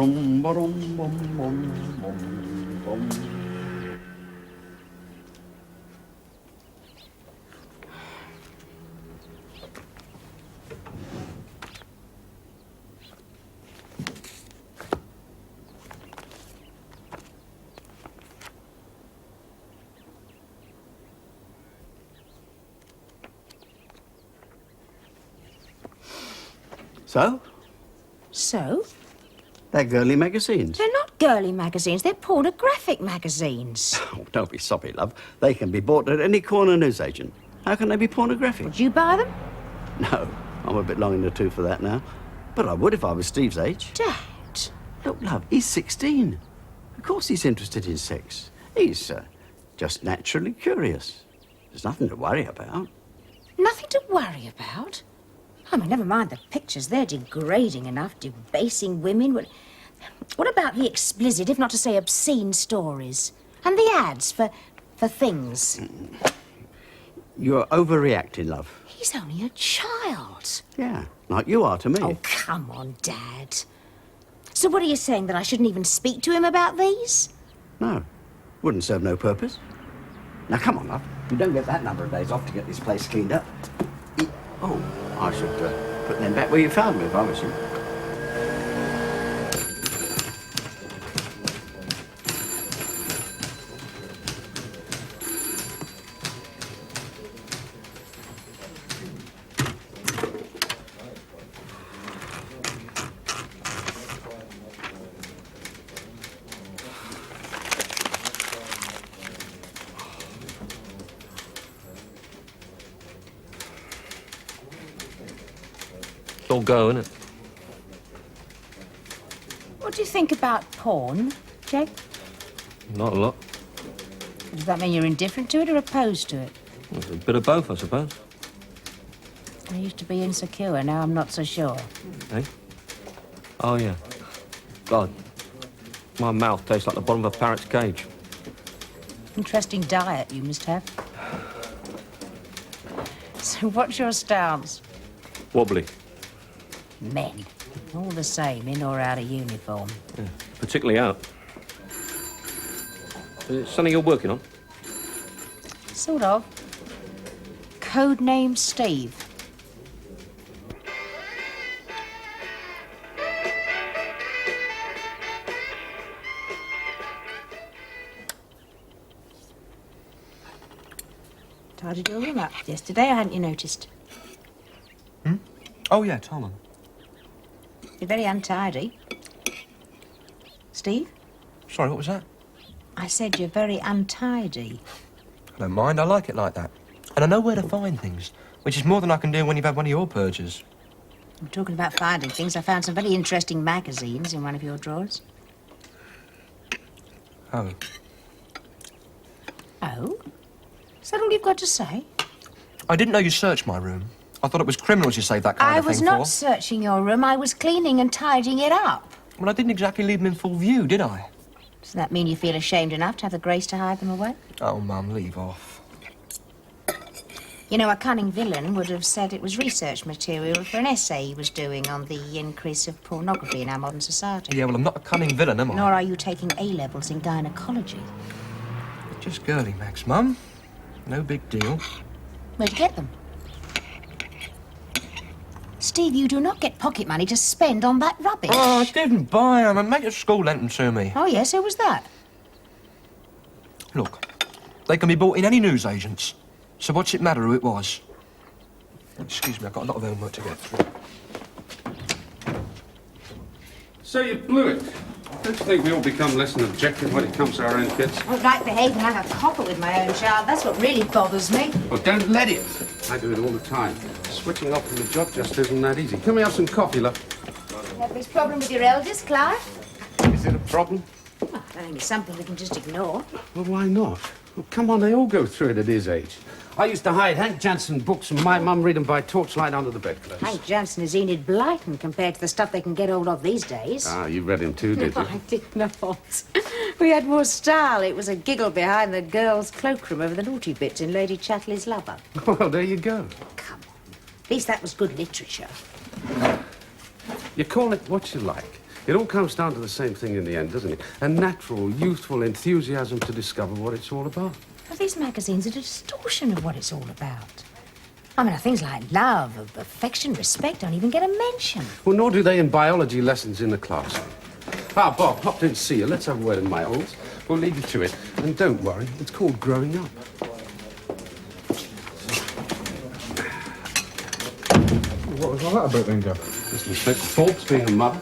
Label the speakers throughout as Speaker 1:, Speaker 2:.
Speaker 1: Ba-dum, ba-dum, bum, bum, bum, bum. So?
Speaker 2: So?
Speaker 1: They're girly magazines.
Speaker 2: They're not girly magazines, they're pornographic magazines.
Speaker 1: Oh, don't be soppy, love. They can be bought at any corner newsagent. How can they be pornographic?
Speaker 2: Would you buy them?
Speaker 1: No, I'm a bit long in the tooth for that now. But I would if I was Steve's age.
Speaker 2: Dad.
Speaker 1: Look, love, he's 16. Of course he's interested in sex. He's just naturally curious. There's nothing to worry about.
Speaker 2: Nothing to worry about? I mean, never mind the pictures. They're degrading enough, debasing women. What about the explicit, if not to say obscene stories? And the ads for things?
Speaker 1: You're overreacting, love.
Speaker 2: He's only a child.
Speaker 1: Yeah, like you are to me.
Speaker 2: Oh, come on, Dad. So what are you saying, that I shouldn't even speak to him about these?
Speaker 1: No, wouldn't serve no purpose. Now, come on, love. You don't get that number of days off to get this place cleaned up. Oh, I should put them back where you found me if I was you.
Speaker 3: All go, isn't it?
Speaker 2: What do you think about porn, Jake?
Speaker 3: Not a lot.
Speaker 2: Does that mean you're indifferent to it or opposed to it?
Speaker 3: Well, a bit of both, I suppose.
Speaker 2: I used to be insecure, now I'm not so sure.
Speaker 3: Eh? Oh, yeah. God. My mouth tastes like the bottom of a parrot's cage.
Speaker 2: Interesting diet you must have. So what's your stance?
Speaker 3: Wobbly.
Speaker 2: Men. All the same, in or out of uniform.
Speaker 3: Yeah. Particularly out. Is it something you're working on?
Speaker 2: Sort of. Codename Steve. Tidied your room up yesterday, hadn't you noticed?
Speaker 4: Oh, yeah, Tom.
Speaker 2: You're very untidy. Steve?
Speaker 4: Sorry, what was that?
Speaker 2: I said you're very untidy.
Speaker 4: I don't mind, I like it like that. And I know where to find things, which is more than I can do when you've had one of your purges.
Speaker 2: I'm talking about finding things. I found some very interesting magazines in one of your drawers.
Speaker 4: Oh.
Speaker 2: Oh? Is that all you've got to say?
Speaker 4: I didn't know you searched my room. I thought it was criminals you saved that kind of thing for.
Speaker 2: I was not searching your room. I was cleaning and tidying it up.
Speaker 4: Well, I didn't exactly leave them in full view, did I?
Speaker 2: Does that mean you feel ashamed enough to have the grace to hide them away?
Speaker 4: Oh, Mum, leave off.
Speaker 2: You know, a cunning villain would have said it was research material for an essay he was doing on the increase of pornography in our modern society.
Speaker 4: Yeah, well, I'm not a cunning villain, am I?
Speaker 2: Nor are you taking A-levels in gynecology.
Speaker 4: Just girly mags, Mum. No big deal.
Speaker 2: Where'd you get them? Steve, you do not get pocket money to spend on that rubbish.
Speaker 4: Oh, I didn't buy them. A mate at school lent them to me.
Speaker 2: Oh, yes, who was that?
Speaker 4: Look, they can be bought in any newsagents. So what's it matter who it was? Excuse me, I've got a lot of homework to get through.
Speaker 5: So you blew it. Don't you think we all become less than objective when it comes to our own kids?
Speaker 2: I would like behave and have a copper with my own child. That's what really bothers me.
Speaker 5: Well, don't let it. I do it all the time. Switching off from the job just isn't that easy. Can we have some coffee, love?
Speaker 2: You have this problem with your eldest, Clive?
Speaker 5: Is it a problem?
Speaker 2: Well, I don't think it's something we can just ignore.
Speaker 5: Well, why not? Well, come on, they all go through it at his age. I used to hide Hank Jansen books from my mum, read them by torchlight under the bedclothes.
Speaker 2: Hank Jansen is Enid Blyton compared to the stuff they can get hold of these days.
Speaker 5: Ah, you read him too, did
Speaker 2: No,
Speaker 5: you?
Speaker 2: I did not. We had more style. It was a giggle behind the girls' cloakroom over the naughty bits in Lady Chatterley's Lover.
Speaker 5: Well, there you go.
Speaker 2: Come on. At least that was good literature.
Speaker 5: You call it what you like. It all comes down to the same thing in the end, doesn't it? A natural, youthful enthusiasm to discover what it's all about.
Speaker 2: Well, these magazines are a distortion of what it's all about. I mean, things like love, affection, respect don't even get a mention.
Speaker 5: Well, nor do they in biology lessons in the class. Ah, Bob, popped in to see you. Let's have a word in my halls. We'll leave you to it. And don't worry, it's called growing up.
Speaker 6: What was all that about then, Gav?
Speaker 5: Just Inspector Forbes being a mother.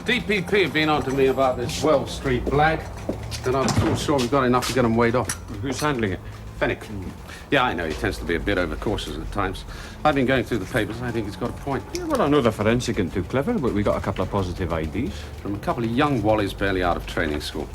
Speaker 5: DPP have been on to me about this Wells Street blag, and I'm not sure we've got enough to get them weighed off.
Speaker 6: Who's handling it?
Speaker 5: Fennick. Yeah, I know, he tends to be a bit overcautious at times. I've been going through the papers, and I think he's got a point.
Speaker 6: Yeah, well, I know the forensic isn't too clever, but we got a couple of positive IDs.
Speaker 5: From a couple of young Wallies barely out of training school.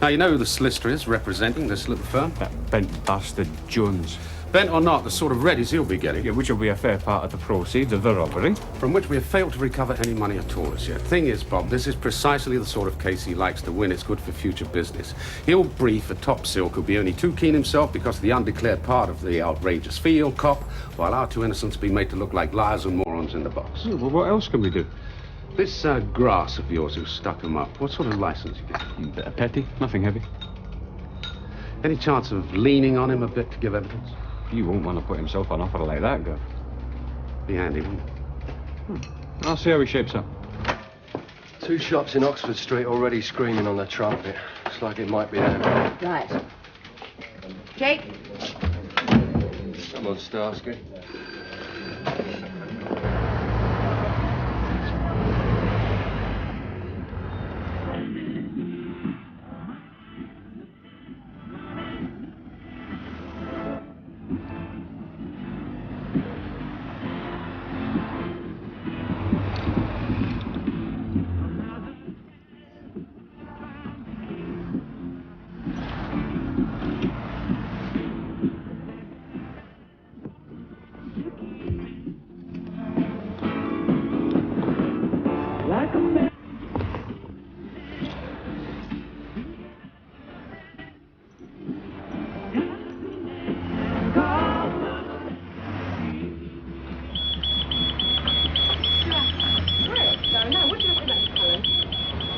Speaker 5: Now, you know who the solicitor is representing this little firm?
Speaker 6: That bent bastard Jones.
Speaker 5: Bent or not, the sort of readies he'll be getting.
Speaker 6: Yeah, which will be a fair part of the proceeds of the robbery.
Speaker 5: From which we have failed to recover any money at all as yet. Thing is, Bob, this is precisely the sort of case he likes to win. It's good for future business. He'll brief a top silk who'll be only too keen himself because of the undeclared part of the outrageous field cop, while our two innocents be made to look like liars and morons in the box.
Speaker 6: Yeah, well, what else can we do?
Speaker 5: This grass of yours who stuck him up, what sort of license you get?
Speaker 6: A bit of petty, nothing heavy.
Speaker 5: Any chance of leaning on him a bit to give evidence?
Speaker 6: He won't want to put himself on offer like that, Gav.
Speaker 5: Be handy, wouldn't it?
Speaker 6: I'll see how he shapes up.
Speaker 7: 2 shops in Oxford Street already screaming on the trumpet. Looks like it might be them.
Speaker 2: Right. Jake?
Speaker 7: Come on, Starsky.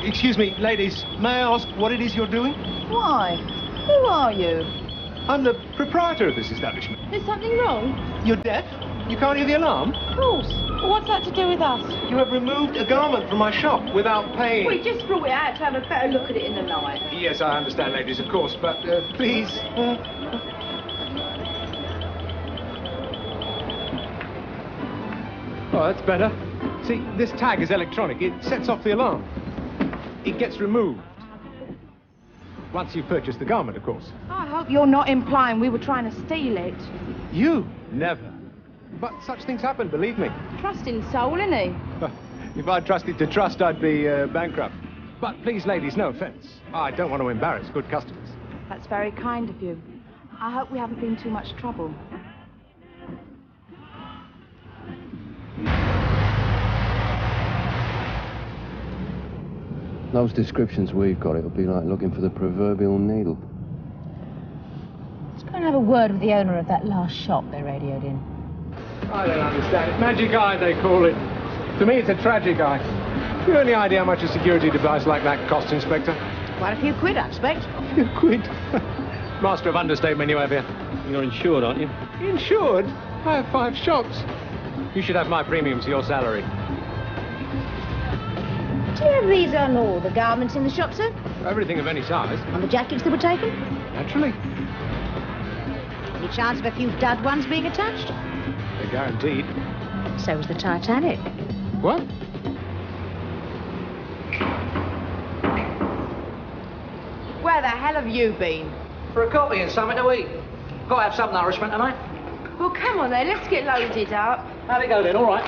Speaker 8: Excuse me, ladies, may I ask what it is you're doing?
Speaker 9: Why? Who are you?
Speaker 8: I'm the proprietor of this establishment.
Speaker 9: Is something wrong?
Speaker 8: You're deaf? You can't hear the alarm?
Speaker 9: Of course. But what's that to do with us?
Speaker 8: You have removed a garment from my shop without paying.
Speaker 9: We just brought it out to have a better look at it in the night.
Speaker 8: Yes, I understand, ladies, of course, but please. Oh, that's better. See, this tag is electronic. It sets off the alarm. It gets removed. Once you've purchased the garment, of course.
Speaker 9: I hope you're not implying we were trying to steal it.
Speaker 8: You? Never. But such things happen, believe me.
Speaker 9: Trusting soul, innit he?
Speaker 8: If I trusted to trust, I'd be bankrupt. But please, ladies, no offense. I don't want to embarrass good customers.
Speaker 9: That's very kind of you. I hope we haven't been too much trouble.
Speaker 7: Those descriptions we've got, it'll be like looking for the proverbial needle.
Speaker 2: Let's go and have a word with the owner of that last shop they radioed in.
Speaker 8: I don't understand it. Magic eye, they call it. To me, it's a tragic eye. You have any idea how much a security device like that costs, Inspector?
Speaker 2: Quite a few quid, I expect.
Speaker 8: A few quid. Master of understatement you have here.
Speaker 3: You're insured, aren't you?
Speaker 8: Insured? I have 5 shops. You should have my premiums for your salary.
Speaker 2: Do you have these on all the garments in the shop, sir?
Speaker 8: Everything of any size.
Speaker 2: On the jackets that were taken?
Speaker 8: Naturally.
Speaker 2: Any chance of a few dud ones being attached?
Speaker 8: They're guaranteed.
Speaker 2: So was the Titanic.
Speaker 8: What?
Speaker 9: Where the hell have you been?
Speaker 10: For a coffee and something to eat. Got to have some nourishment tonight.
Speaker 9: Well, come on then, let's get loaded up.
Speaker 10: How'd it go then? All right.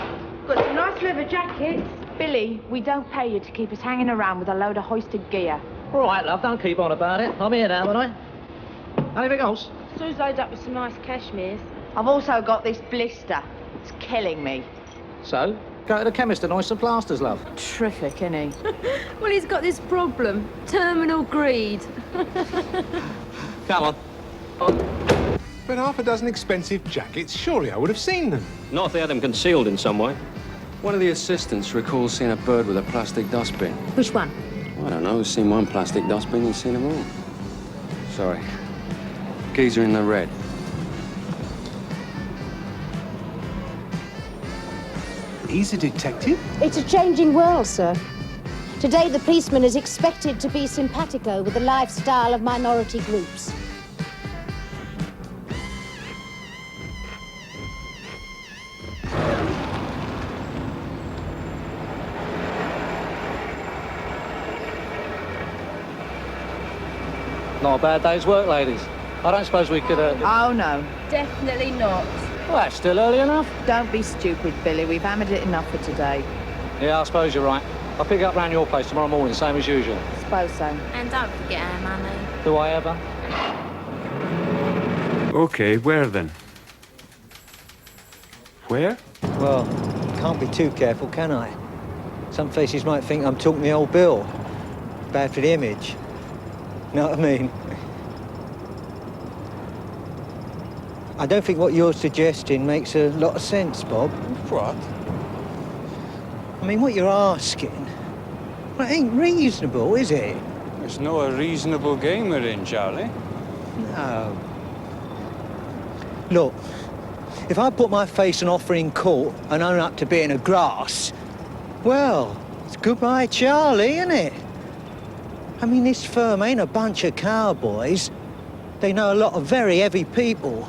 Speaker 9: Got some nice leather jackets. Billy, we don't pay you to keep us hanging around with a load of hoisted gear.
Speaker 10: All right, love. Don't keep on about it. I'm here now, aren't I? Anything else?
Speaker 9: Sue's loaded up with some nice cashmeres. I've also got this blister. It's killing me.
Speaker 10: So, go to the chemist and hoist some plasters, love.
Speaker 9: Terrific, isn't he?
Speaker 11: Well, he's got this problem. Terminal greed.
Speaker 3: Come on.
Speaker 8: But half a dozen expensive jackets, surely I would have seen them.
Speaker 3: Not if they had them concealed in some way.
Speaker 7: One of the assistants recalls seeing a bird with a plastic dustbin.
Speaker 2: Which one?
Speaker 7: I don't know. He's seen one plastic dustbin, he's seen them all. Sorry. Geezer in the red.
Speaker 8: He's a detective?
Speaker 2: It's a changing world, sir. Today, the policeman is expected to be simpatico with the lifestyle of minority groups.
Speaker 10: Not a bad day's work, ladies. I don't suppose we could,
Speaker 9: Oh, no.
Speaker 11: Definitely not.
Speaker 10: Well, that's still early enough.
Speaker 9: Don't be stupid, Billy. We've hammered it enough for today.
Speaker 10: Yeah, I suppose you're right. I'll pick it up round your place tomorrow morning, same as usual.
Speaker 9: Suppose so.
Speaker 11: And don't forget our money.
Speaker 10: Do I ever?
Speaker 6: Okay, where then? Where?
Speaker 12: Well, can't be too careful, can I? Some faces might think I'm talking the old bill. Bad for the image. Know what I mean? I don't think what you're suggesting makes a lot of sense, Bob.
Speaker 6: What?
Speaker 12: I mean, what you're asking, well, it ain't reasonable, is it?
Speaker 6: There's no a reasonable game we're in, Charlie.
Speaker 12: No. Look, if I put my face and offer in court and own up to being a grass, well, it's goodbye, Charlie, isn't it? I mean, this firm ain't a bunch of cowboys. They know a lot of very heavy people.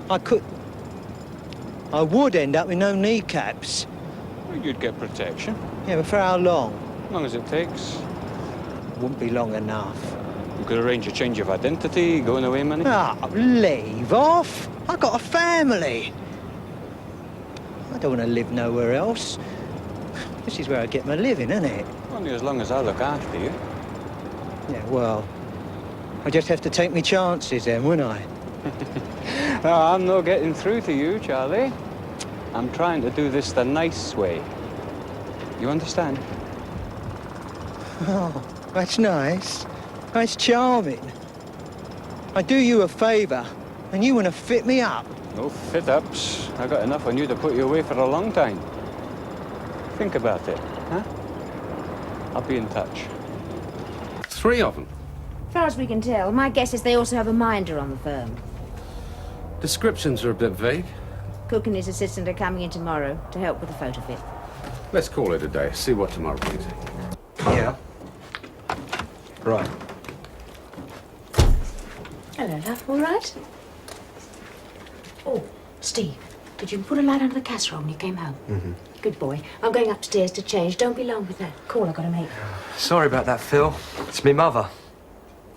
Speaker 12: I would end up with no kneecaps.
Speaker 6: Well, you'd get protection.
Speaker 12: Yeah, but for how long?
Speaker 6: As long as it takes.
Speaker 12: Wouldn't be long enough.
Speaker 6: You could arrange a change of identity, going away money.
Speaker 12: Ah, leave off. I got a family. I don't want to live nowhere else. This is where I get my living, isn't it?
Speaker 6: Only as long as I look after you.
Speaker 12: Yeah, well, I just have to take me chances then, wouldn't I?
Speaker 6: No, I'm not getting through to you, Charlie. I'm trying to do this the nice way. You understand?
Speaker 12: Oh, that's nice. That's charming. I do you a favour, and you want to fit me up.
Speaker 6: No fit-ups. I got enough on you to put you away for a long time. Think about it, huh? I'll be in touch.
Speaker 5: 3 of them.
Speaker 2: As far as we can tell, my guess is they also have a minder on the firm.
Speaker 5: Descriptions are a bit vague.
Speaker 2: Cook and his assistant are coming in tomorrow to help with the photo fit.
Speaker 5: Let's call it a day. See what tomorrow brings.
Speaker 4: Yeah. Right.
Speaker 2: Hello, love. All right? Oh, Steve, did you put a light under the casserole when you came home?
Speaker 4: Mm-hmm.
Speaker 2: Good boy. I'm going upstairs to change. Don't be long with that call I've got to make.
Speaker 4: Sorry about that, Phil. It's me mother.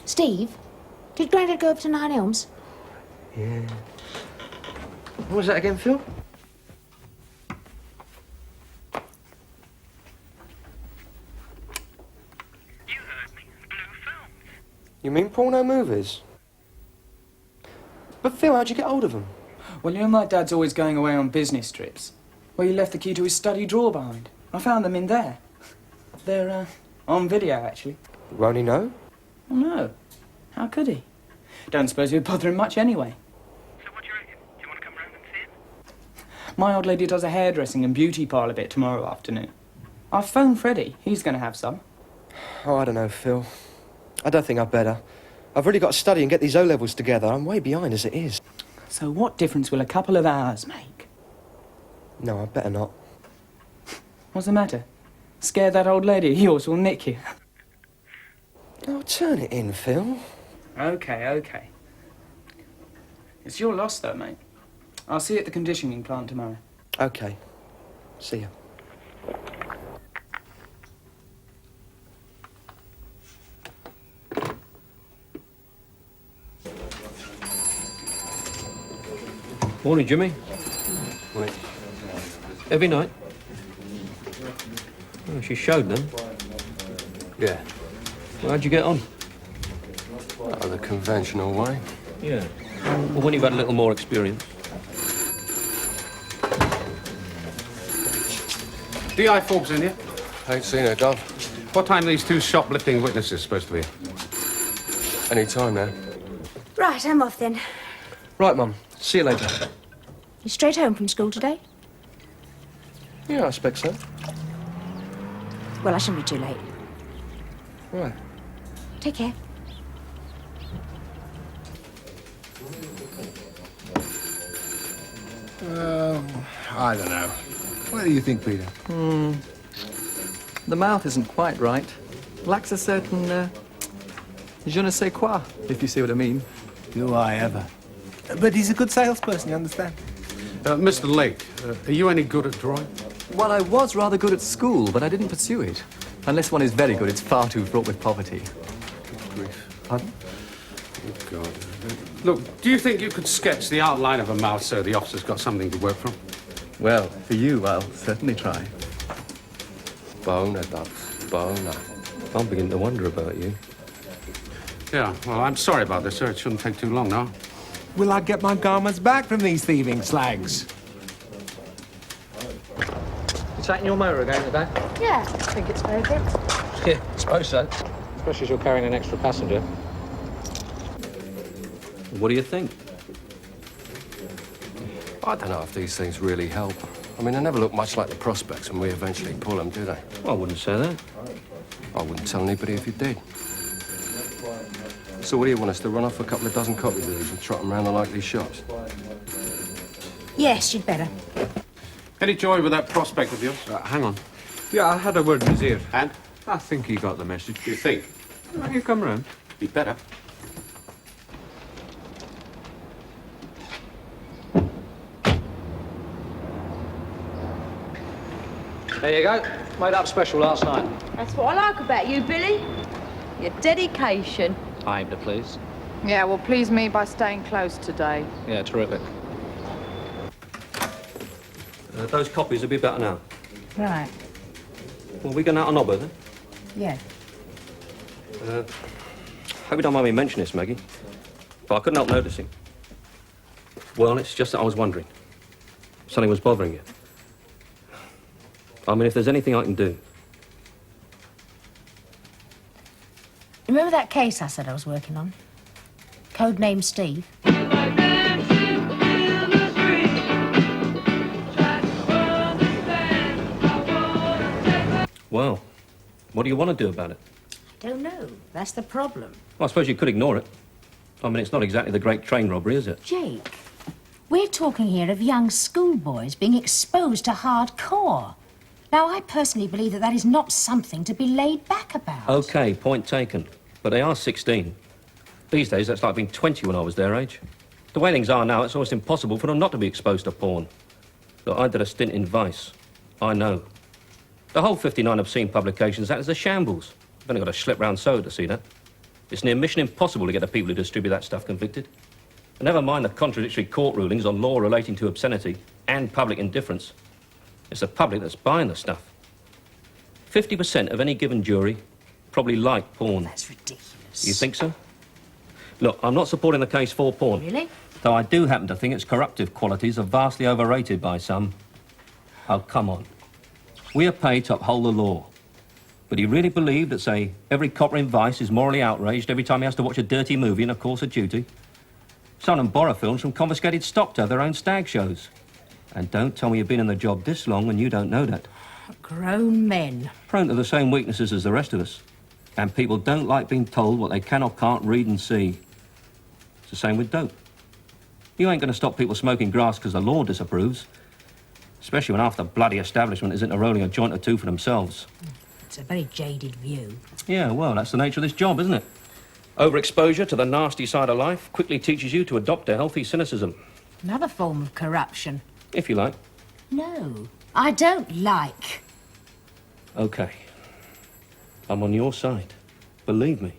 Speaker 2: Steve, did Grandad go up to Nine Elms?
Speaker 4: Yeah. What was that again, Phil?
Speaker 13: You heard me. Blue films.
Speaker 4: You mean porno movies? But Phil, how'd you get hold of them?
Speaker 14: Well, you know my dad's always going away on business trips. Well, he left the key to his study drawer behind. I found them in there. They're, on video, actually.
Speaker 4: Won't he know?
Speaker 14: Oh, no. How could he? Don't suppose it would bother him much anyway.
Speaker 13: So what do you reckon? Do you want to come round and see it?
Speaker 14: My old lady does a hairdressing and beauty parlour bit tomorrow afternoon. I've phoned Freddie. He's going to have some.
Speaker 4: Oh, I don't know, Phil. I don't think I'd better. I've really got to study and get these O-levels together. I'm way behind as it is.
Speaker 14: So what difference will a couple of hours make?
Speaker 4: No, I'd better not.
Speaker 14: What's the matter? Scare that old lady of yours will nick you.
Speaker 4: Oh, turn it in, Phil.
Speaker 14: OK, OK. It's your loss, though, mate. I'll see you at the conditioning plant tomorrow.
Speaker 4: OK. See ya.
Speaker 3: Morning, Jimmy.
Speaker 5: Morning.
Speaker 3: Every night? Oh, she showed them.
Speaker 5: Yeah.
Speaker 3: Well, how'd you get on?
Speaker 7: Oh, the conventional way.
Speaker 3: Yeah. Well, when you've had a little more experience.
Speaker 5: D.I. Forbes in here?
Speaker 7: Ain't seen her, Gov.
Speaker 5: What time are these 2 shoplifting witnesses supposed to be?
Speaker 7: Any time now.
Speaker 2: Right, I'm off then.
Speaker 4: Right, Mum. See you later.
Speaker 2: You straight home from school today?
Speaker 4: Yeah, I expect so.
Speaker 2: Well, I shouldn't be too late.
Speaker 4: Right.
Speaker 2: Take care.
Speaker 15: I don't know. What do you think, Peter?
Speaker 16: The mouth isn't quite right. Lacks a certain, je ne sais quoi, if you see what I mean.
Speaker 15: Do I ever? But he's a good salesperson, you understand?
Speaker 5: Mr. Lake, are you any good at drawing?
Speaker 16: Well, I was rather good at school, but I didn't pursue it. Unless one is very good, it's far too fraught with poverty.
Speaker 5: Grief. Pardon? Oh, God. Look, do you think you could sketch the outline of a mouth so the officer's got something to work from?
Speaker 16: Well, for you, I'll certainly try.
Speaker 7: Boner, Dubs. Boner.
Speaker 3: I'm beginning to wonder about you.
Speaker 5: Yeah, well, I'm sorry about this, sir. It shouldn't take too long now.
Speaker 15: Will I get my garments back from these thieving slags?
Speaker 10: You taking your motor again today?
Speaker 9: Yeah, I think it's very good.
Speaker 10: Yeah, I suppose so. Especially as you're carrying an extra passenger.
Speaker 3: What do you think?
Speaker 7: I don't know if these things really help. I mean, they never look much like the prospects when we eventually pull them, do they?
Speaker 3: I wouldn't say that.
Speaker 7: I wouldn't tell anybody if you did. So what do you want us to run off a couple of dozen copies of these and trot them around the likely shops?
Speaker 2: Yes, you'd better.
Speaker 5: Any joy with that prospect of yours?
Speaker 6: Hang on. Yeah, I had a word in his ear.
Speaker 5: And?
Speaker 6: I think he got the message.
Speaker 5: You think?
Speaker 6: Well, you come round.
Speaker 5: Be better.
Speaker 10: There you go. Made up special last night.
Speaker 9: That's what I like about you, Billy. Your dedication.
Speaker 10: I aim to please.
Speaker 9: Yeah, well, please me by staying close today.
Speaker 10: Yeah, terrific.
Speaker 3: Those copies will be better now.
Speaker 2: Right.
Speaker 3: Well, we going out on Obber then?
Speaker 2: Yeah.
Speaker 3: Hope you don't mind me mentioning this, Maggie. But I couldn't help noticing. Well, it's just that I was wondering. Something was bothering you. I mean, if there's anything I can do.
Speaker 2: Remember that case I said I was working on? Codename Steve?
Speaker 3: Well, what do you want to do about it?
Speaker 2: I don't know. That's the problem.
Speaker 3: Well, I suppose you could ignore it. I mean, it's not exactly the great train robbery, is it?
Speaker 2: Jake, we're talking here of young schoolboys being exposed to hardcore. Now, I personally believe that that is not something to be laid back about.
Speaker 3: OK, point taken. But they are 16. These days, that's like being 20 when I was their age. The way things are now, it's almost impossible for them not to be exposed to porn. Look, I did a stint in Vice. I know. The whole 59 obscene publications, that is a shambles. You've only got to slip round Soho to see that. It's near mission impossible to get the people who distribute that stuff convicted. And never mind the contradictory court rulings on law relating to obscenity and public indifference. It's the public that's buying the stuff. 50% of any given jury probably like porn.
Speaker 2: That's ridiculous.
Speaker 3: You think so? Look, I'm not supporting the case for porn.
Speaker 2: Really?
Speaker 3: Though I do happen to think its corruptive qualities are vastly overrated by some. Oh, come on. We are paid to uphold the law. But do you really believe that, say, every copper in Vice is morally outraged every time he has to watch a dirty movie in a course of duty? Some of them borrow films from confiscated stock to have their own stag shows. And don't tell me you've been in the job this long and you don't know that.
Speaker 2: Grown men.
Speaker 3: Prone to the same weaknesses as the rest of us. And people don't like being told what they can or can't read and see. It's the same with dope. You ain't going to stop people smoking grass because the law disapproves. Especially when half the bloody establishment isn't rolling a joint or two for themselves.
Speaker 2: It's a very jaded view.
Speaker 3: Yeah, well, that's the nature of this job, isn't it? Overexposure to the nasty side of life quickly teaches you to adopt a healthy cynicism.
Speaker 2: Another form of corruption.
Speaker 3: If you like.
Speaker 2: No, I don't like.
Speaker 3: OK. I'm on your side. Believe me.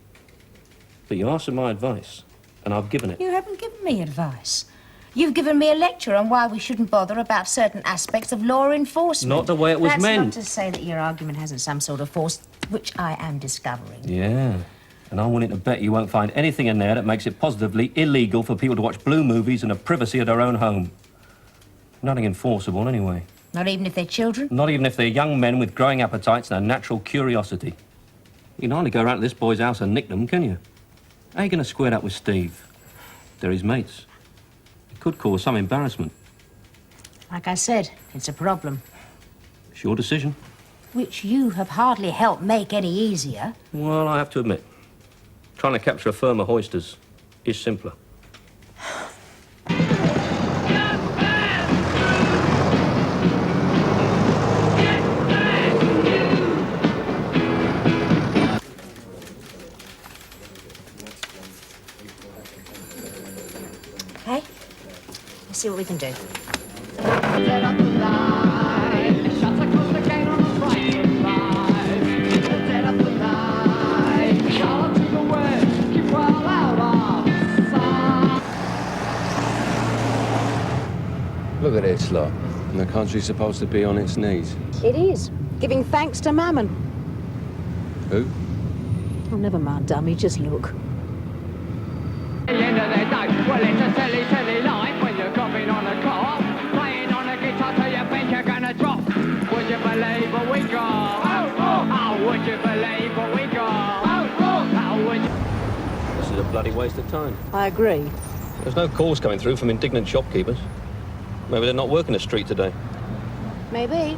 Speaker 3: But you asked for my advice, and I've given it.
Speaker 2: You haven't given me advice. You've given me a lecture on why we shouldn't bother about certain aspects of law enforcement.
Speaker 3: Not the way it was
Speaker 2: That's
Speaker 3: meant.
Speaker 2: not to say that your argument hasn't some sort of force, which I am discovering.
Speaker 3: Yeah. And I'm willing to bet you won't find anything in there that makes it positively illegal for people to watch blue movies in the privacy of their own home. Nothing enforceable, anyway.
Speaker 2: Not even if they're children?
Speaker 3: Not even if they're young men with growing appetites and a natural curiosity. You can hardly go round to this boy's house and nick them, can you? How are you going to square that with Steve? They're his mates. It could cause some embarrassment.
Speaker 2: Like I said, it's a problem.
Speaker 3: It's your decision.
Speaker 2: Which you have hardly helped make any easier.
Speaker 3: Well, I have to admit, trying to capture a firm of hoisters is simpler.
Speaker 2: Hey, let's see what we can do.
Speaker 7: Look at this lot. And the country's supposed to be on its knees.
Speaker 2: It is. Giving thanks to Mammon.
Speaker 7: Who?
Speaker 2: Oh, never mind, dummy. Just look.
Speaker 17: At the end of the day, well, it's a silly, silly life when you're coming on a car, playing on a guitar till you think you're gonna drop. Would you believe what we got? Oh, would you believe what we got? Oh, would you?
Speaker 3: This is a bloody waste of time.
Speaker 2: I agree.
Speaker 3: There's no calls coming through from indignant shopkeepers. Maybe they're not working the street today.
Speaker 2: Maybe.
Speaker 17: Turn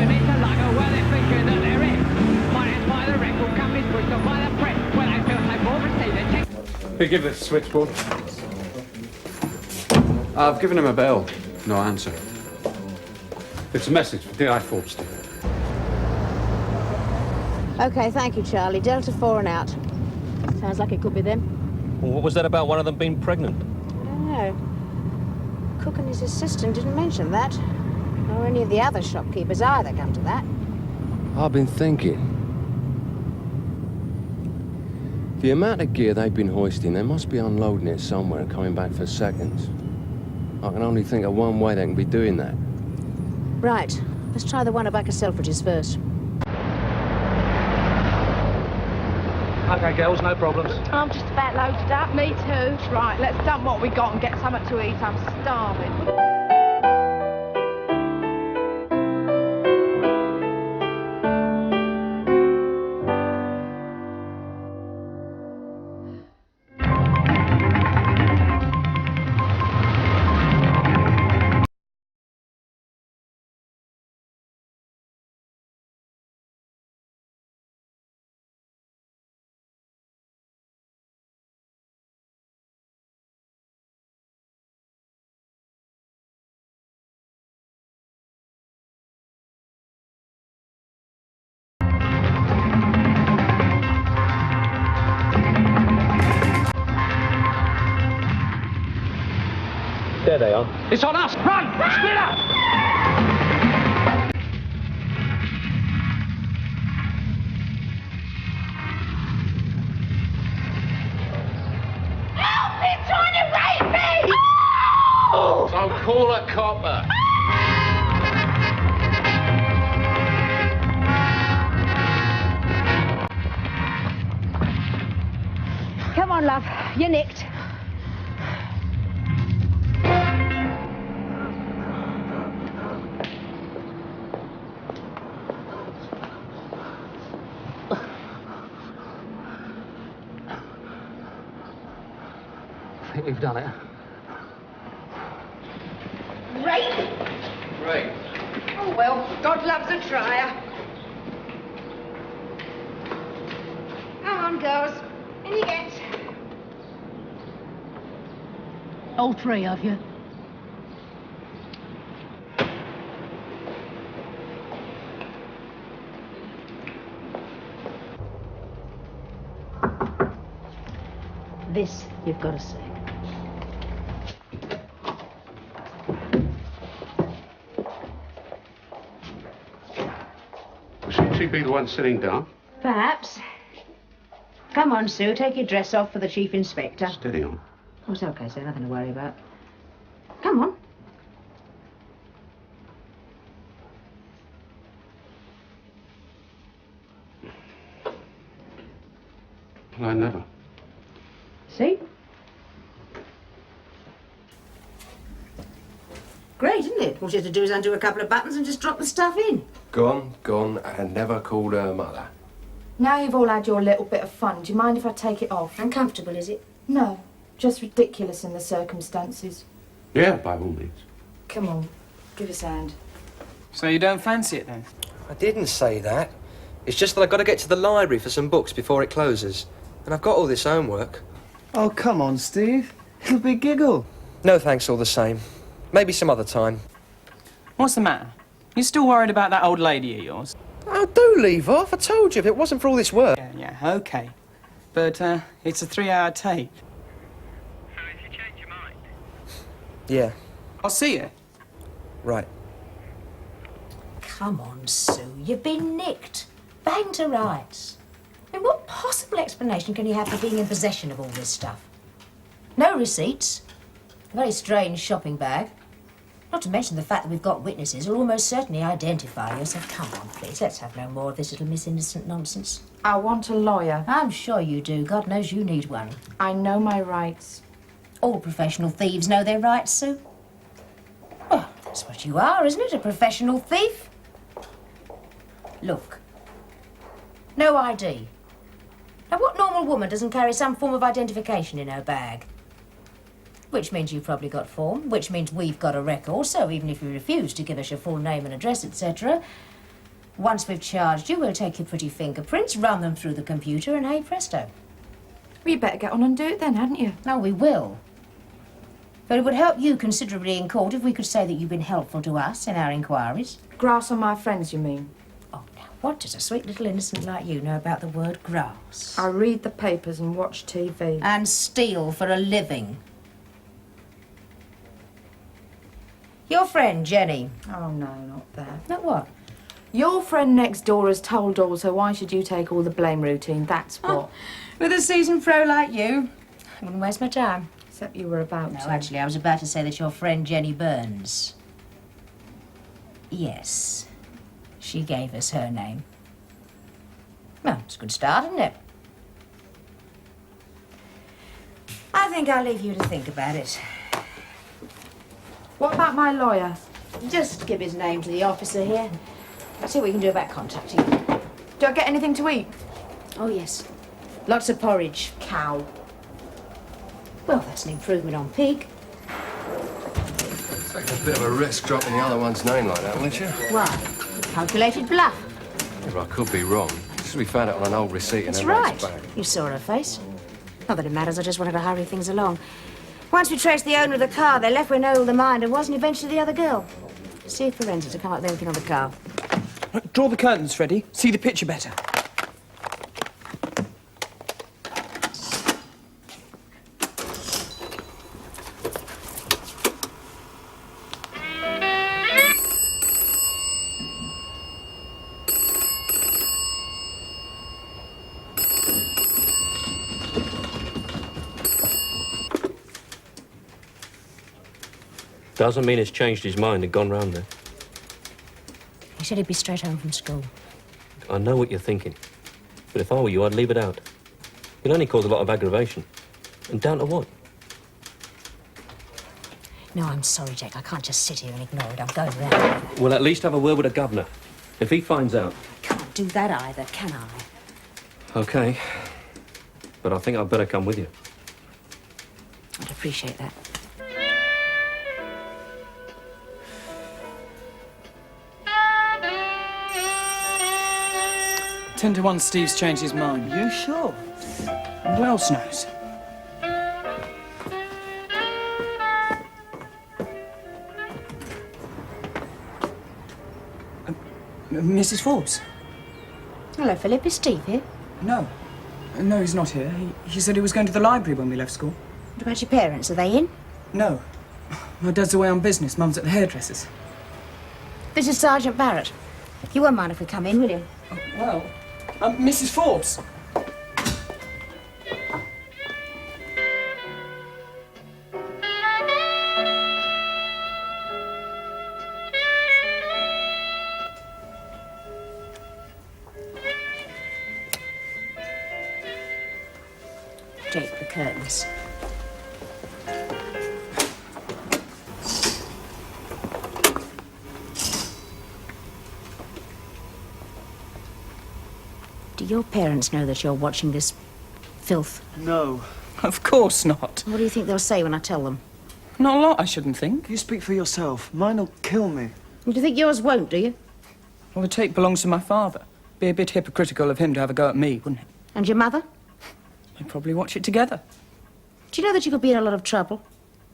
Speaker 17: into lager where they're thinking that they're in. Financed by the record companies, pushed on by the press, where they feel they will receive their check.
Speaker 5: Hey, give this switchboard. I've given him a bell. No answer. It's a message for D.I. Forbes.
Speaker 2: Okay, thank you, Charlie. Delta 4 and out. Sounds like it could be them.
Speaker 3: Well, what was that about one of them being pregnant?
Speaker 2: I don't know. Cook and his assistant didn't mention that. Nor any of the other shopkeepers either, come to that.
Speaker 7: I've been thinking. The amount of gear they've been hoisting, they must be unloading it somewhere and coming back for seconds. I can only think of one way they can be doing that.
Speaker 2: Right. Let's try the one at back of Selfridges first.
Speaker 10: Okay, girls, no problems.
Speaker 9: I'm just about loaded up. Me too. Right, let's dump what we got and get something to eat. I'm starving.
Speaker 3: There they are.
Speaker 10: It's on us! Run! Split up!
Speaker 17: Help! He's trying to rape me! Oh!
Speaker 5: So call a copper.
Speaker 2: Come on, love. You're nicked.
Speaker 10: I think we've done it.
Speaker 9: Rape?
Speaker 5: Right.
Speaker 9: Oh, well, God loves a trier. Come on, girls. In you get.
Speaker 11: All three of you.
Speaker 2: This you've got to see.
Speaker 5: Shouldn't she be the one sitting down?
Speaker 2: Perhaps. Come on, Sue. Take your dress off for the Chief Inspector.
Speaker 5: Steady on.
Speaker 2: Oh, it's okay, sir. Nothing to worry about. Come on.
Speaker 5: Well, I never.
Speaker 2: See? Great, isn't it? All she has to do is undo a couple of buttons and just drop the stuff in.
Speaker 7: Gone, and never called her mother.
Speaker 9: Now you've all had your little bit of fun, do you mind if I take it off?
Speaker 2: Uncomfortable, is it?
Speaker 9: No, just ridiculous in the circumstances.
Speaker 5: Yeah, by all means.
Speaker 9: Come on, give us a hand.
Speaker 14: So you don't fancy it then?
Speaker 4: I didn't say that. It's just that I've got to get to the library for some books before it closes. And I've got all this homework.
Speaker 14: Oh, come on, Steve. It'll be giggle.
Speaker 4: No thanks all the same. Maybe some other time.
Speaker 14: What's the matter? You still worried about that old lady of yours?
Speaker 4: Oh, do leave off. I told you, if it wasn't for all this work...
Speaker 14: Yeah, OK. But, it's a 3-hour tape.
Speaker 13: So has you changed your mind?
Speaker 4: Yeah,
Speaker 14: I'll see you.
Speaker 4: right.
Speaker 2: Come on, Sue. You've been nicked. Banged to rights. I mean, what possible explanation can you have for being in possession of all this stuff? No receipts. A very strange shopping bag. Not to mention the fact that we've got witnesses who'll almost certainly identify you. So come on, please, let's have no more of this little Miss Innocent nonsense.
Speaker 9: I want a lawyer.
Speaker 2: I'm sure you do. God knows you need one.
Speaker 9: I know my rights.
Speaker 2: All professional thieves know their rights, Sue. Well, that's what you are, isn't it? A professional thief? Look. No ID. Now, what normal woman doesn't carry some form of identification in her bag? Which means you've probably got form, which means we've got a record, so even if you refuse to give us your full name and address, etc., once we've charged you, we'll take your pretty fingerprints, run them through the computer, and hey presto.
Speaker 9: Well, you better get on and do it then, hadn't you?
Speaker 2: No, we will. But it would help you considerably in court if we could say that you've been helpful to us in our inquiries.
Speaker 9: Grass on my friends, you mean?
Speaker 2: Oh, now, what does a sweet little innocent like you know about the word grass?
Speaker 9: I read the papers and watch TV.
Speaker 2: And steal for a living. Your friend, Jenny.
Speaker 9: Oh, no, not that.
Speaker 2: Not what?
Speaker 9: Your friend next door has told all, so why should you take all the blame routine? That's what.
Speaker 2: With a seasoned pro like you, I wouldn't waste my time.
Speaker 9: Except you were about
Speaker 2: No,
Speaker 9: to.
Speaker 2: actually, I was about to say that your friend Jenny Burns. Yes, she gave us her name. Well, it's a good start, isn't it? I think I'll leave you to think about it.
Speaker 9: What about my lawyer?
Speaker 2: Just give his name to the officer here. See what we can do about contacting him.
Speaker 9: Do I get anything to eat?
Speaker 2: Oh, yes. Lots of porridge.
Speaker 9: Cow.
Speaker 2: Well, that's an improvement on pig.
Speaker 7: Take a bit of a risk dropping the other one's name like that, wouldn't you?
Speaker 2: Why? Calculated bluff.
Speaker 7: Yeah, but I could be wrong. Just we found it on an old receipt in
Speaker 2: That's
Speaker 7: everyone's
Speaker 2: right.
Speaker 7: bag.
Speaker 2: You saw her face. Not that it matters, I just wanted to hurry things along. Once we traced the owner of the car, they left with no ill mind and wasn't eventually the other girl. See if forensics have come up with anything on the car.
Speaker 14: Draw the curtains, Freddie. See the picture better.
Speaker 3: Doesn't mean he's changed his mind and gone round there.
Speaker 2: He said he'd be straight home from school.
Speaker 3: I know what you're thinking. But if I were you, I'd leave it out. It'll only cause a lot of aggravation. And down to what?
Speaker 2: No, I'm sorry, Jake. I can't just sit here and ignore it. I'm going round.
Speaker 3: We'll at least have a word with the governor. If he finds out...
Speaker 2: Can't do that either, can I?
Speaker 3: OK. But I think I'd better come with you.
Speaker 2: I'd appreciate that.
Speaker 14: 10 to 1, Steve's changed his mind.
Speaker 12: You sure?
Speaker 14: And who else knows? Mrs. Forbes?
Speaker 2: Hello, Philip. Is Steve here?
Speaker 14: No. No, he's not here. He said he was going to the library when we left school.
Speaker 2: What about your parents? Are they in?
Speaker 14: No. My dad's away on business. Mum's at the hairdresser's.
Speaker 2: This is Sergeant Barrett. You won't mind if we come in, will you?
Speaker 14: Oh, well, Mrs. Forbes.
Speaker 2: Take the curtains. Do your parents know that you're watching this filth?
Speaker 14: No. Of course not.
Speaker 2: What do you think they'll say when I tell them?
Speaker 14: Not a lot, I shouldn't think.
Speaker 12: You speak for yourself. Mine'll kill me.
Speaker 2: You think yours won't, do you?
Speaker 14: Well, the tape belongs to my father. Be a bit hypocritical of him to have a go at me, wouldn't it?
Speaker 2: And your mother?
Speaker 14: They'd probably watch it together.
Speaker 2: Do you know that you could be in a lot of trouble?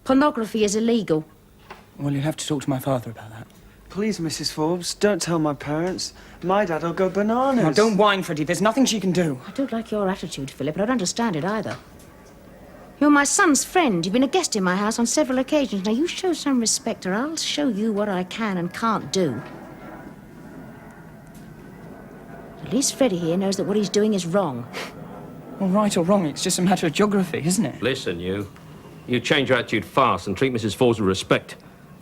Speaker 2: Pornography is illegal.
Speaker 14: Well, you'll have to talk to my father about that.
Speaker 18: Please, Mrs. Forbes, don't tell my parents. My dad'll go bananas.
Speaker 14: Now, don't whine, Freddie. There's nothing she can do.
Speaker 2: I don't like your attitude, Philip, but I don't understand it either. You're my son's friend. You've been a guest in my house on several occasions. Now, you show some respect, or I'll show you what I can and can't do. At least Freddie here knows that what he's doing is wrong.
Speaker 14: Well, right or wrong, it's just a matter of geography, isn't it?
Speaker 3: Listen, you. You change your attitude fast and treat Mrs. Forbes with respect,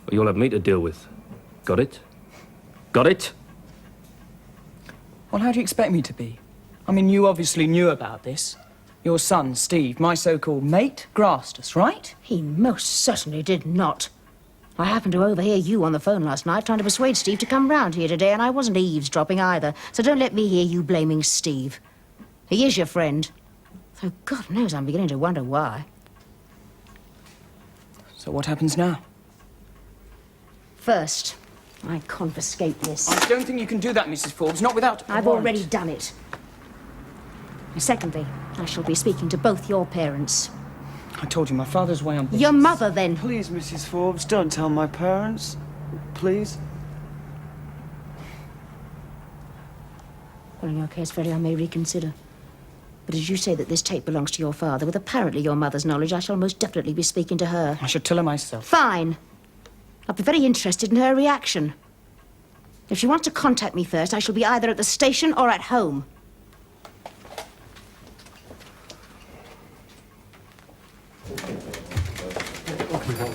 Speaker 3: or you'll have me to deal with. Got it? Got it?
Speaker 14: Well, how do you expect me to be? I mean, you obviously knew about this. Your son, Steve, my so-called mate, grassed us, right?
Speaker 2: He most certainly did not. I happened to overhear you on the phone last night trying to persuade Steve to come round here today, and I wasn't eavesdropping either, so don't let me hear you blaming Steve. He is your friend. Though God knows I'm beginning to wonder why.
Speaker 14: So what happens now?
Speaker 2: First, I confiscate this.
Speaker 14: I don't think you can do that, Mrs. Forbes, not without...
Speaker 2: I've already done it. And secondly, I shall be speaking to both your parents.
Speaker 14: I told you, my father's way on business.
Speaker 2: Your mother, then.
Speaker 18: Please, Mrs. Forbes, don't tell my parents. Please.
Speaker 2: Well, in your case, Freddie, I may reconsider. But as you say that this tape belongs to your father, with apparently your mother's knowledge, I shall most definitely be speaking to her.
Speaker 14: I should tell her myself.
Speaker 2: Fine. I'll be very interested in her reaction. If she wants to contact me first, I shall be either at the station or at home.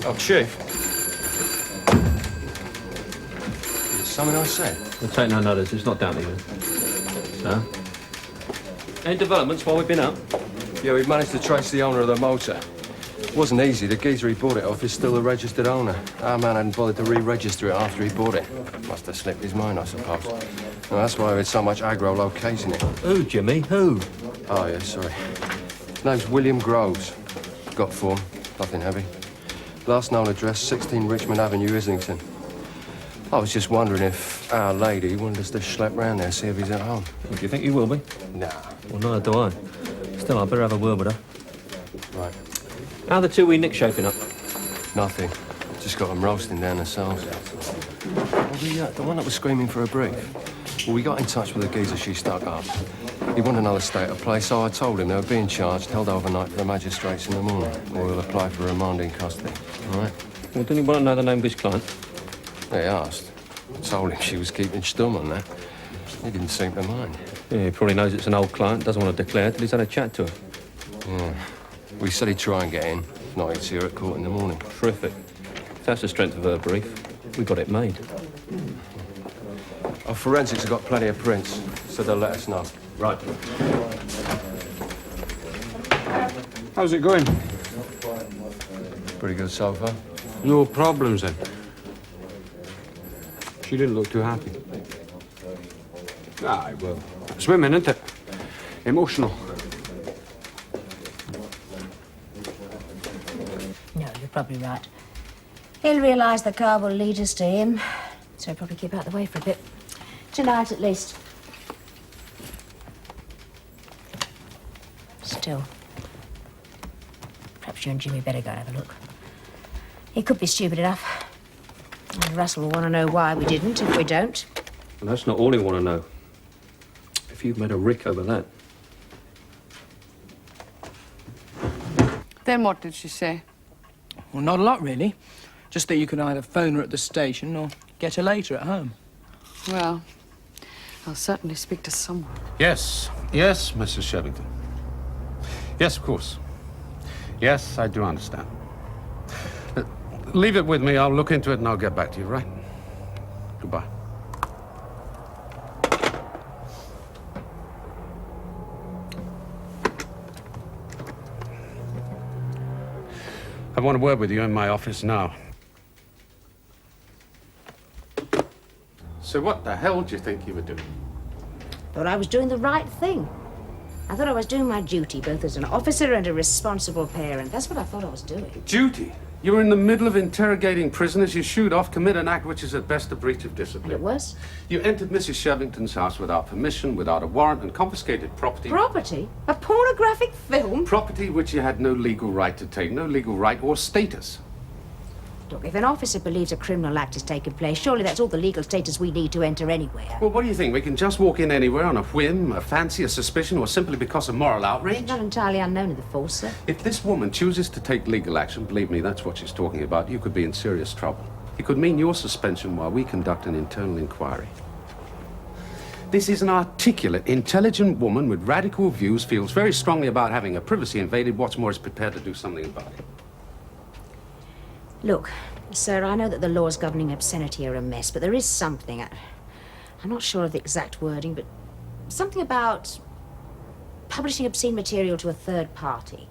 Speaker 7: Oh, Chief. Something I said?
Speaker 3: We'll take no notice. It's not down to you. So? Any developments while we've been out?
Speaker 7: Yeah, we've managed to trace the owner of the motor. It wasn't easy. The geezer he bought it off is still the registered owner. Our man hadn't bothered to re-register it after he bought it. Must have slipped his mind, I suppose. Well, that's why we had so much aggro locating it.
Speaker 3: Who, Jimmy? Who?
Speaker 7: Oh, yeah, sorry. His name's William Groves. Got form. Nothing heavy. Last known address, 16 Richmond Avenue, Islington. I was just wondering if Our Lady wanted us to schlep round there, see if he's at home.
Speaker 3: Well, do you think he will be?
Speaker 7: Nah.
Speaker 3: Well, neither do I. Still, I'd better have a word with her.
Speaker 7: Right.
Speaker 3: How are the two wee nicks shaping up?
Speaker 7: Nothing. Just got them roasting down the cells. Well, the one that was screaming for a brief. Well, we got in touch with the geezer she stuck up. He wanted another state of play, so I told him they were being charged, held overnight for the magistrates in the morning. Or we'll apply for remand in custody. All right?
Speaker 3: Well, didn't he want to know the name of his client?
Speaker 7: He asked. I told him she was keeping stum on that. He didn't seem to mind.
Speaker 3: Yeah, he probably knows it's an old client, doesn't want to declare till he's had a chat to her.
Speaker 7: Yeah. Well, he said he'd try and get in. If not, he'd see her at court in the morning.
Speaker 3: Terrific. If that's the strength of her brief, we got it made.
Speaker 7: Our forensics have got plenty of prints, so they'll let us know.
Speaker 3: Right.
Speaker 5: How's it going?
Speaker 7: Pretty good so far.
Speaker 5: No problems, then? She didn't look too happy. Aye, well, swimming, isn't it? Emotional.
Speaker 2: No, you're probably right. He'll realise the car will lead us to him, so he'll probably keep out the way for a bit. Tonight, at least. Still, perhaps you and Jimmy better go and have a look. He could be stupid enough. And Russell will want to know why we didn't if we don't.
Speaker 3: And that's not all he want to know. If you've made a rick over that.
Speaker 11: Then what did she say?
Speaker 14: Well, not a lot, really. Just that you can either phone her at the station or get her later at home.
Speaker 11: Well, I'll certainly speak to someone.
Speaker 5: Yes, yes, Mrs. Shevington. Yes, of course. Yes, I do understand. Leave it with me. I'll look into it and I'll get back to you, right? Goodbye. I want a word with you in my office now. So what the hell do you think you were doing?
Speaker 2: Thought I was doing the right thing. I thought I was doing my duty, both as an officer and a responsible parent. That's what I thought I was doing.
Speaker 5: Duty? You were in the middle of interrogating prisoners. You shoot off, commit an act which is at best a breach of discipline.
Speaker 2: And it was?
Speaker 5: You entered Mrs. Shevington's house without permission, without a warrant, and confiscated property.
Speaker 2: Property? A pornographic film?
Speaker 5: Property which you had no legal right to take, no legal right or status.
Speaker 2: Look, if an officer believes a criminal act has taken place, surely that's all the legal status we need to enter anywhere.
Speaker 5: Well, what do you think? We can just walk in anywhere on a whim, a fancy, a suspicion, or simply because of moral outrage?
Speaker 2: Not entirely unknown in the force, sir.
Speaker 5: If this woman chooses to take legal action, believe me, that's what she's talking about, you could be in serious trouble. It could mean your suspension while we conduct an internal inquiry. This is an articulate, intelligent woman with radical views, feels very strongly about having her privacy invaded. What's more, is prepared to do something about it.
Speaker 2: Look, sir, I know that the laws governing obscenity are a mess, but there is something. I'm not sure of the exact wording, but something about publishing obscene material to a third party.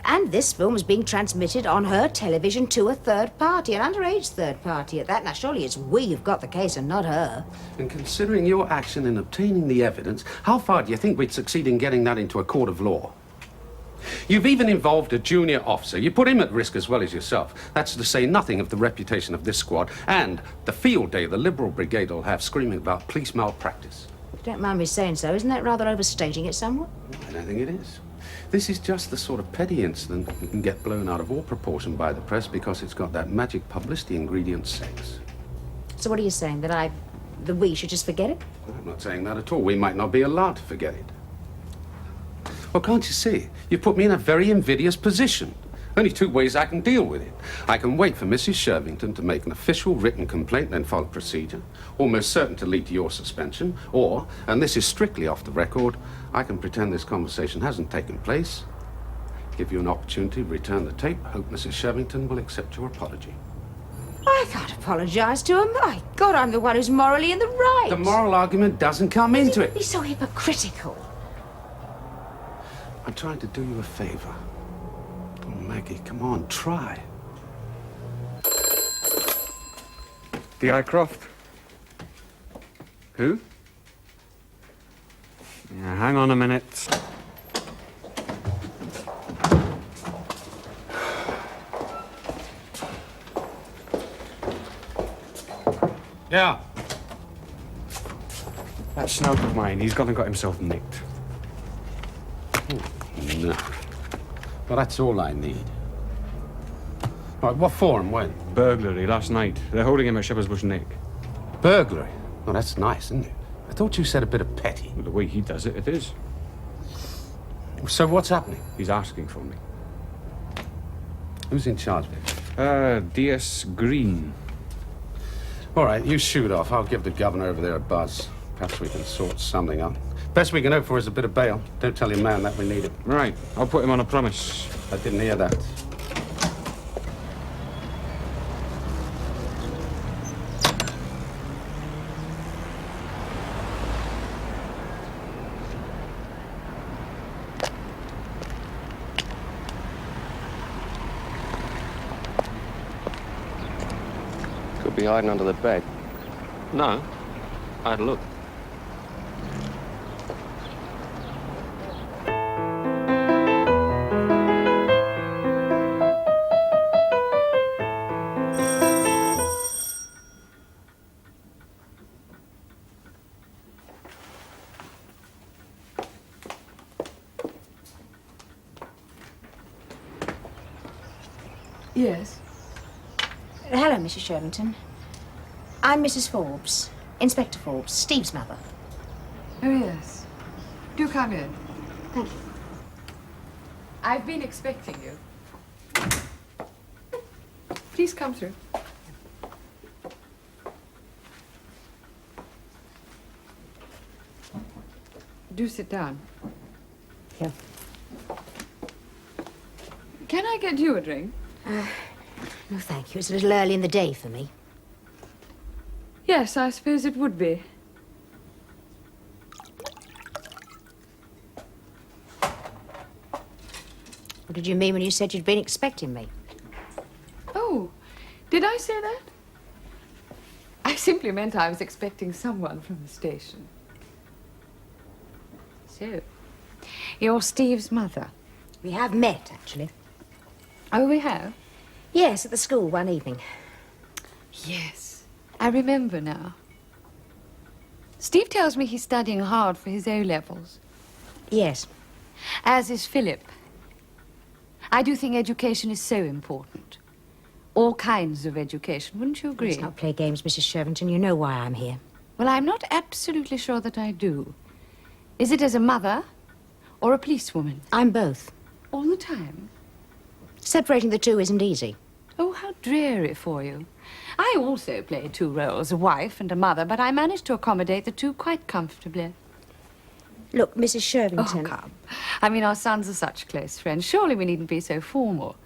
Speaker 2: And this film is being transmitted on her television to a third party, an underage third party at that. Now, surely it's we who've got the case and not her.
Speaker 5: And considering your action in obtaining the evidence, how far do you think we'd succeed in getting that into a court of law? You've even involved a junior officer. You put him at risk as well as yourself. That's to say nothing of the reputation of this squad and the field day the Liberal Brigade will have screaming about police malpractice.
Speaker 2: Don't mind me saying so. Isn't that rather overstating it somewhat?
Speaker 5: I don't think it is. This is just the sort of petty incident that can get blown out of all proportion by the press because it's got that magic publicity ingredient, sex.
Speaker 2: So what are you saying, that we should just forget it?
Speaker 5: I'm not saying that at all. We might not be allowed to forget it. Well, can't you see? You put me in a very invidious position. Only two ways I can deal with it. I can wait for Mrs. Shevington to make an official written complaint, then follow procedure, almost certain to lead to your suspension, or, and this is strictly off the record, I can pretend this conversation hasn't taken place, give you an opportunity to return the tape, hope Mrs. Shevington will accept your apology.
Speaker 2: I can't apologise to her. My God, I'm the one who's morally in the right.
Speaker 5: The moral argument doesn't come into it.
Speaker 2: He's so hypocritical.
Speaker 5: I'm trying to do you a favor. Oh, Maggie, come on, try.
Speaker 6: D.I. Croft. Who? Yeah, hang on a minute.
Speaker 5: Yeah.
Speaker 6: That snout of mine, he's gone and got himself nicked.
Speaker 5: No. Well, that's all I need. All right, what for and when?
Speaker 6: Burglary last night. They're holding him at Shepherd's Bush Nick.
Speaker 5: Burglary? Well, that's nice, isn't it? I thought you said a bit of petty.
Speaker 6: Well, the way he does it, it is.
Speaker 5: So what's happening?
Speaker 6: He's asking for me.
Speaker 5: Who's in charge of it?
Speaker 6: D.S. Green.
Speaker 5: All right, you shoot off. I'll give the governor over there a buzz. Perhaps we can sort something out. Best we can hope for is a bit of bail. Don't tell your man that we need it.
Speaker 6: Right, I'll put him on a promise.
Speaker 5: I didn't hear that.
Speaker 7: Could be hiding under the bed.
Speaker 3: No. I had a look.
Speaker 11: Yes.
Speaker 2: Hello, Mrs. Shevington. I'm Mrs. Forbes, Inspector Forbes, Steve's mother.
Speaker 11: Oh, yes. Do come in.
Speaker 2: Thank you.
Speaker 11: I've been expecting you. Please come through. Do sit down.
Speaker 2: Yeah.
Speaker 11: Can I get you a drink?
Speaker 2: No, thank you. It's a little early in the day for me.
Speaker 11: Yes, I suppose it would be.
Speaker 2: What did you mean when you said you'd been expecting me?
Speaker 11: Oh, did I say that? I simply meant I was expecting someone from the station.
Speaker 2: So, you're Steve's mother? We have met, actually.
Speaker 11: Oh, we have?
Speaker 2: Yes, at the school one evening.
Speaker 11: Yes, I remember now. Steve tells me he's studying hard for his O-levels.
Speaker 2: Yes.
Speaker 11: As is Philip. I do think education is so important. All kinds of education, wouldn't you agree?
Speaker 2: Let's not play games, Mrs. Shervington. You know why I'm here.
Speaker 11: Well, I'm not absolutely sure that I do. Is it as a mother or a policewoman?
Speaker 2: I'm both.
Speaker 11: All the time?
Speaker 2: Separating the two isn't easy.
Speaker 11: Oh, how dreary for you. I also play two roles, a wife and a mother, but I manage to accommodate the two quite comfortably.
Speaker 2: Look, Mrs. Shervington...
Speaker 11: Oh, come. I mean, our sons are such close friends. Surely we needn't be so formal.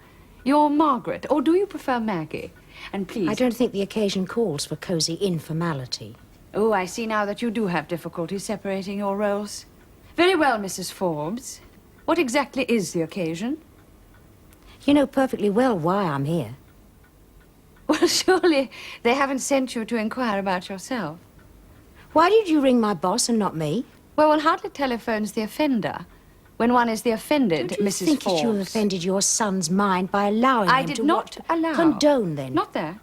Speaker 11: You're Margaret, or do you prefer Maggie? And please...
Speaker 2: I don't think the occasion calls for cosy informality.
Speaker 11: Oh, I see now that you do have difficulty separating your roles. Very well, Mrs. Forbes. What exactly is the occasion?
Speaker 2: You know perfectly well why I'm here.
Speaker 11: Well, surely they haven't sent you to inquire about yourself.
Speaker 2: Why did you ring my boss and not me?
Speaker 11: Well, one hardly telephones the offender when one is the offended,
Speaker 2: Don't you
Speaker 11: Mrs.
Speaker 2: think
Speaker 11: Forbes.
Speaker 2: that you offended your son's mind by allowing
Speaker 11: I
Speaker 2: him
Speaker 11: did
Speaker 2: to
Speaker 11: not allow.
Speaker 2: Condone, then?
Speaker 11: Not that.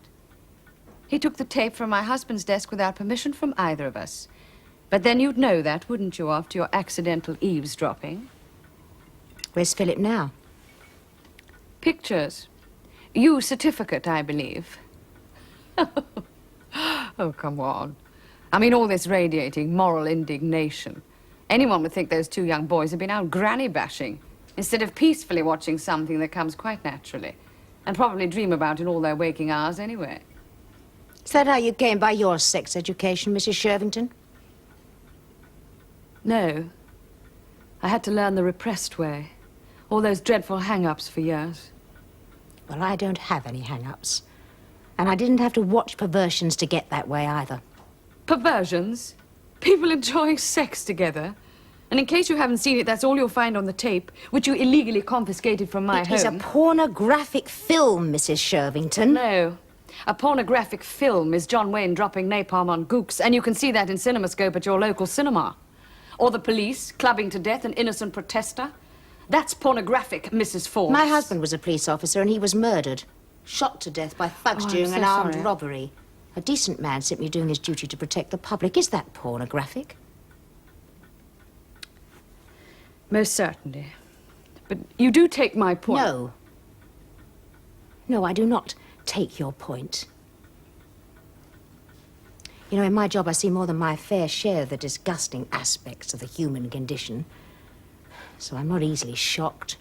Speaker 11: He took the tape from my husband's desk without permission from either of us. But then you'd know that, wouldn't you, after your accidental eavesdropping?
Speaker 2: Where's Philip now?
Speaker 11: Pictures. You certificate, I believe. Oh, come on. I mean, all this radiating moral indignation. Anyone would think those two young boys had been out granny bashing instead of peacefully watching something that comes quite naturally and probably dream about in all their waking hours anyway.
Speaker 2: Is that how you came by your sex education, Mrs. Shervington?
Speaker 11: No. I had to learn the repressed way. All those dreadful hang-ups for years.
Speaker 2: Well, I don't have any hang-ups. And I didn't have to watch perversions to get that way either.
Speaker 11: Perversions? People enjoying sex together? And in case you haven't seen it, that's all you'll find on the tape, which you illegally confiscated from my home.
Speaker 2: It is a pornographic film, Mrs. Shervington.
Speaker 11: No. A pornographic film is John Wayne dropping napalm on gooks, and you can see that in CinemaScope at your local cinema. Or the police clubbing to death an innocent protester. That's pornographic, Mrs. Forbes.
Speaker 2: My husband was a police officer and he was murdered. Shot to death by thugs
Speaker 11: Oh, I'm
Speaker 2: during
Speaker 11: so
Speaker 2: an armed
Speaker 11: sorry.
Speaker 2: robbery. A decent man simply doing his duty to protect the public. Is that pornographic?
Speaker 11: Most certainly. But you do take my point.
Speaker 2: No. No, I do not take your point. You know, in my job I see more than my fair share of the disgusting aspects of the human condition. So I'm not easily shocked.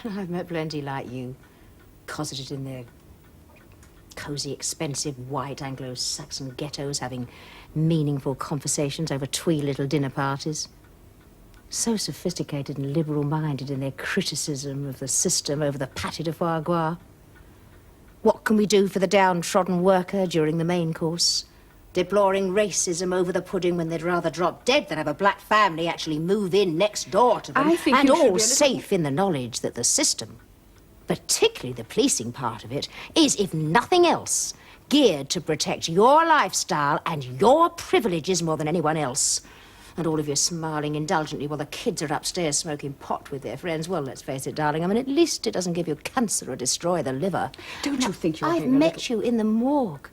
Speaker 2: I've met plenty like you, cosseted in their cosy, expensive, white Anglo-Saxon ghettos, having meaningful conversations over twee little dinner parties. So sophisticated and liberal-minded in their criticism of the system over the pâté de foie gras. What can we do for the downtrodden worker during the main course? Deploring racism over the pudding when they'd rather drop dead than have a black family actually move in next door to them.
Speaker 11: I think
Speaker 2: and
Speaker 11: you should be a
Speaker 2: all
Speaker 11: little-
Speaker 2: safe in the knowledge that the system, particularly the policing part of it, is, if nothing else, geared to protect your lifestyle and your privileges more than anyone else. And all of you smiling indulgently while the kids are upstairs smoking pot with their friends. Well, let's face it, darling, I mean, at least it doesn't give you cancer or destroy the liver.
Speaker 11: Don't you think you're
Speaker 2: I've
Speaker 11: being a
Speaker 2: met you in the morgue,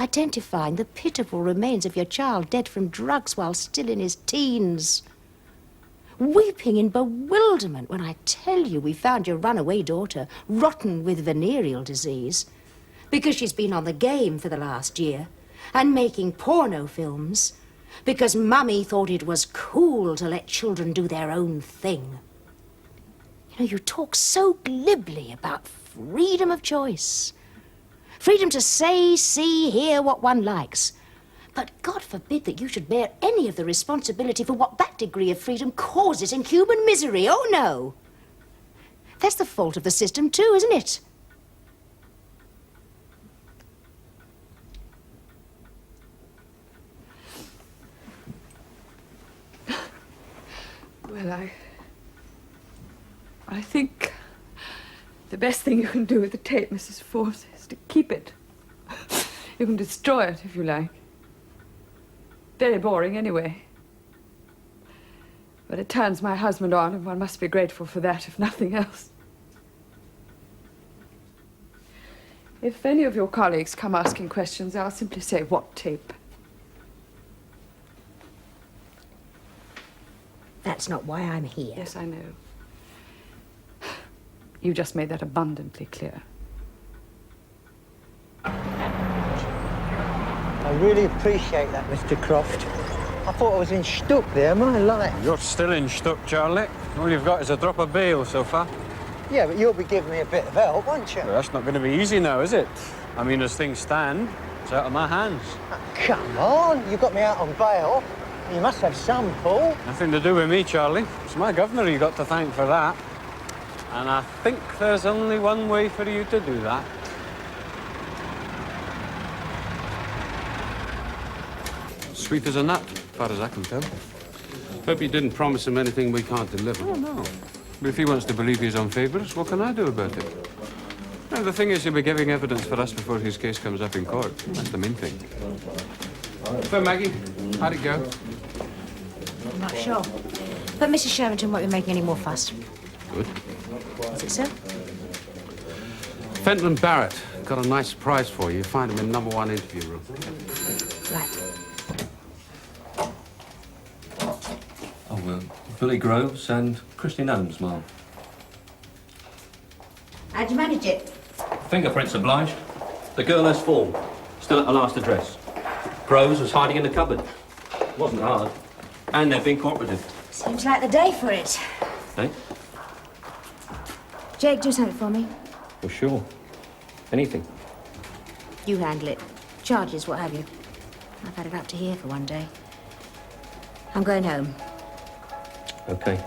Speaker 2: identifying the pitiful remains of your child dead from drugs while still in his teens. Weeping in bewilderment when I tell you we found your runaway daughter rotten with venereal disease because she's been on the game for the last year and making porno films because Mummy thought it was cool to let children do their own thing. You know, you talk so glibly about freedom of choice. Freedom to say, see, hear what one likes. But God forbid that you should bear any of the responsibility for what that degree of freedom causes in human misery. Oh, no. That's the fault of the system, too, isn't it?
Speaker 11: Well, I think the best thing you can do with the tape, Mrs. Forbes, is to keep it. You can destroy it if you like. Very boring anyway. But it turns my husband on, and one must be grateful for that, if nothing else. If any of your colleagues come asking questions, I'll simply say, what tape?
Speaker 2: That's not why I'm here.
Speaker 11: Yes, I know. You just made that abundantly clear.
Speaker 12: I really appreciate that, Mr. Croft. I thought I was in stuck there, my life.
Speaker 6: You're still in stuck, Charlie. All you've got is a drop of bail so far.
Speaker 12: Yeah, but you'll be giving me a bit of help, won't you?
Speaker 6: Well, that's not going to be easy now, is it? I mean, as things stand, it's out of my hands.
Speaker 12: Come on, you got me out on bail. You must have some pull.
Speaker 6: Nothing to do with me, Charlie. It's my governor you got to thank for that. And I think there's only one way for you to do that.
Speaker 5: Sweet as a nut, as far as I can tell. Hope you didn't promise him anything we can't deliver.
Speaker 6: Oh, no. But if he wants to believe he's on favourites, what can I do about it? Now, the thing is, he'll be giving evidence for us before his case comes up in court. That's the main thing.
Speaker 5: So, Maggie, how'd it go?
Speaker 2: I'm not sure. But Mrs. Shervington won't be making any more fuss.
Speaker 5: Good.
Speaker 2: Is it so?
Speaker 5: Fenton and Barrett got a nice surprise for you. You find them in #1 interview room.
Speaker 2: Right.
Speaker 3: Oh, well, Billy Groves and Christy Gnomes, Ma'am.
Speaker 2: How'd you manage it?
Speaker 3: Fingerprints obliged. The girl has form. Still at the last address. Groves was hiding in the cupboard. Wasn't hard. And they've been cooperative.
Speaker 2: Seems like the day for it.
Speaker 3: Eh?
Speaker 2: Jake, do something for me.
Speaker 3: Well, sure. Anything.
Speaker 2: You handle it. Charges, what have you. I've had it up to here for one day. I'm going home.
Speaker 3: Okay.